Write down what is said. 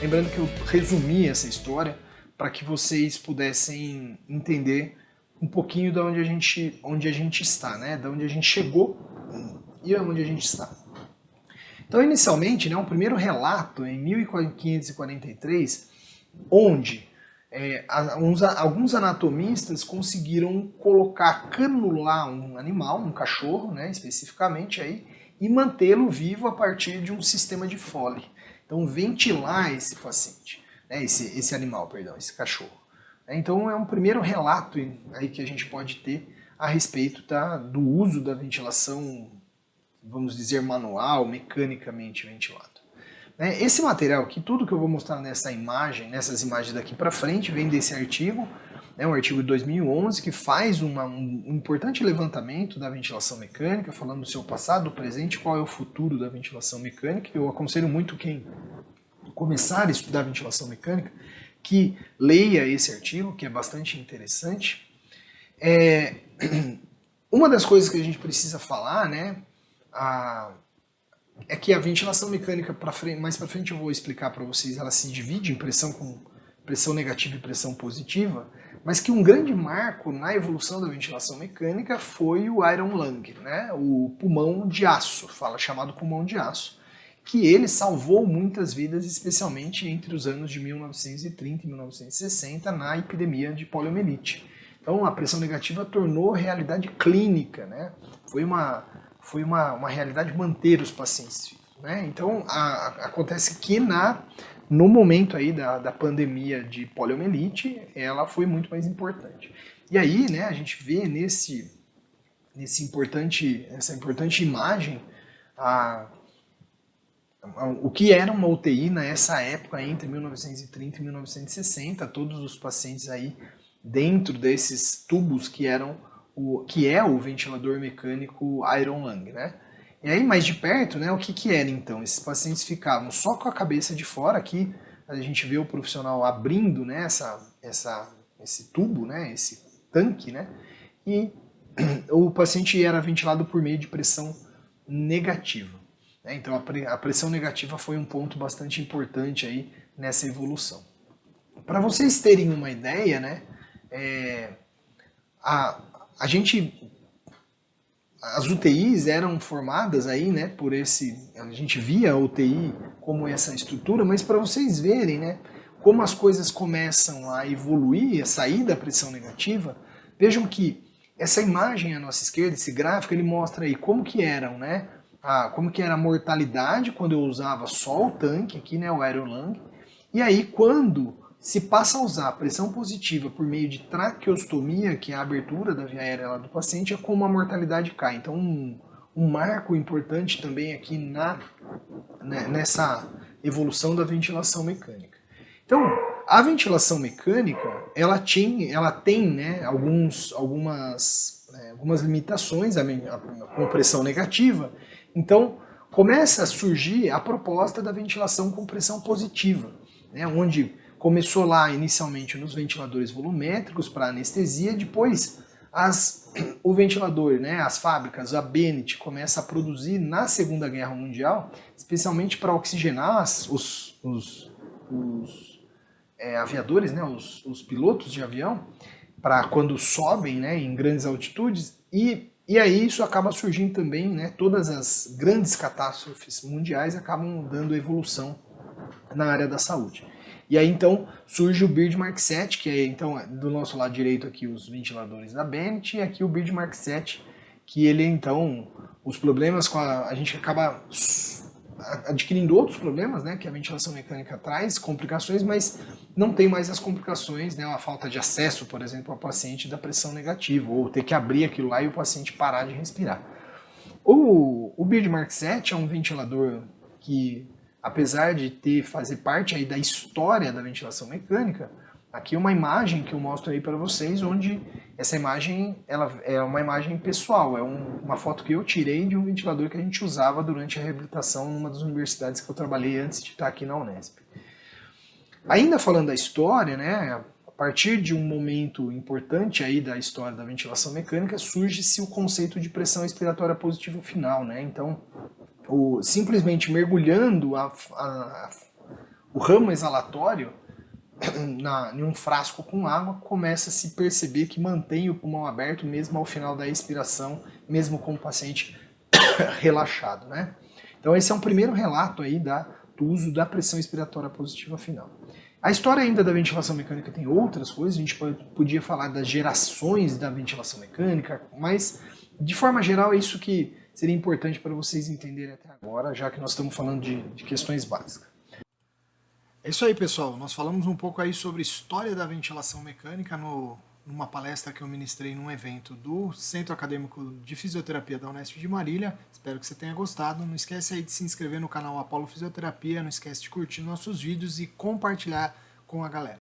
Lembrando que eu resumi essa história para que vocês pudessem entender um pouquinho de onde a gente está, né? De onde a gente chegou e onde a gente está. Então, inicialmente, né, um primeiro relato em 1543, onde alguns anatomistas conseguiram canular um animal, um cachorro, né, especificamente, aí, e mantê-lo vivo a partir de um sistema de Foley. Então, ventilar esse paciente, né, esse animal, perdão, esse cachorro. Então, é um primeiro relato aí que a gente pode ter a respeito do uso da ventilação, vamos dizer, manual, mecanicamente ventilado. Esse material aqui, tudo que eu vou mostrar nessas imagens daqui para frente, vem desse artigo, um artigo de 2011, que faz um importante levantamento da ventilação mecânica, falando do seu passado, do presente, qual é o futuro da ventilação mecânica. Eu aconselho muito quem começar a estudar ventilação mecânica, que leia esse artigo, que é bastante interessante. Uma das coisas que a gente precisa falar, né, é que a ventilação mecânica, mais para frente eu vou explicar para vocês, ela se divide em pressão negativa e pressão positiva, mas que um grande marco na evolução da ventilação mecânica foi o Iron Lung, né? O pulmão de aço, chamado pulmão de aço, que ele salvou muitas vidas, especialmente entre os anos de 1930 e 1960, na epidemia de poliomielite. Então a pressão negativa tornou realidade clínica, né? Foi uma realidade manter os pacientes vivos, né? Então acontece que no momento aí da pandemia de poliomielite, ela foi muito mais importante. E aí, né, a gente vê nessa importante imagem o que era uma UTI nessa época, entre 1930 e 1960, todos os pacientes aí dentro desses tubos que é o ventilador mecânico Iron Lung, né? E aí, mais de perto, né, o que era então? Esses pacientes ficavam só com a cabeça de fora, aqui a gente vê o profissional abrindo, né, esse tubo, né, esse tanque, né, e o paciente era ventilado por meio de pressão negativa. Né? Então a pressão negativa foi um ponto bastante importante aí nessa evolução. Para vocês terem uma ideia, né, as UTIs eram formadas aí, né, a gente via a UTI como essa estrutura, mas para vocês verem, né, como as coisas começam a evoluir, a sair da pressão negativa, vejam que essa imagem à nossa esquerda, esse gráfico, ele mostra aí como que eram, né, como que era a mortalidade quando eu usava só o tanque aqui, né, o Iron Lung, e aí quando se passa a usar a pressão positiva por meio de traqueostomia, que é a abertura da via aérea lá do paciente, é como a mortalidade cai. Então, um marco importante também aqui nessa evolução da ventilação mecânica. Então, a ventilação mecânica, ela tem, né, algumas limitações com pressão negativa. Então, começa a surgir a proposta da ventilação com pressão positiva, né, onde começou lá inicialmente nos ventiladores volumétricos para anestesia, depois o ventilador, né, as fábricas, a Bennett começa a produzir na Segunda Guerra Mundial, especialmente para oxigenar os aviadores, né, os pilotos de avião, para quando sobem, né, em grandes altitudes, e aí isso acaba surgindo também, né, todas as grandes catástrofes mundiais acabam dando evolução na área da saúde. E aí então surge o Bird Mark 7, que é então do nosso lado direito aqui os ventiladores da Bennett, e aqui o Bird Mark 7, que ele então, os problemas a gente acaba adquirindo outros problemas, né, que a ventilação mecânica traz, complicações, mas não tem mais as complicações, né, a falta de acesso, por exemplo, ao paciente da pressão negativa, ou ter que abrir aquilo lá e o paciente parar de respirar. O Bird Mark 7 é um ventilador que, apesar de fazer parte aí da história da ventilação mecânica, aqui é uma imagem que eu mostro aí para vocês, onde essa imagem ela é uma imagem pessoal, é uma foto que eu tirei de um ventilador que a gente usava durante a reabilitação numa das universidades que eu trabalhei antes de estar aqui na Unesp. Ainda falando da história, né, a partir de um momento importante aí da história da ventilação mecânica, surge-se o conceito de pressão expiratória positiva final, né? Então, simplesmente mergulhando o ramo exalatório em um frasco com água, começa a se perceber que mantém o pulmão aberto mesmo ao final da expiração, mesmo com o paciente relaxado, né? Então esse é um primeiro relato aí do uso da pressão expiratória positiva final. A história ainda da ventilação mecânica tem outras coisas, a gente podia falar das gerações da ventilação mecânica, mas de forma geral é isso que seria importante para vocês entenderem até agora, já que nós estamos falando de questões básicas. É isso aí, pessoal. Nós falamos um pouco aí sobre história da ventilação mecânica numa palestra que eu ministrei num evento do Centro Acadêmico de Fisioterapia da Unesp de Marília. Espero que você tenha gostado. Não esquece aí de se inscrever no canal Apolo Fisioterapia, não esquece de curtir nossos vídeos e compartilhar com a galera.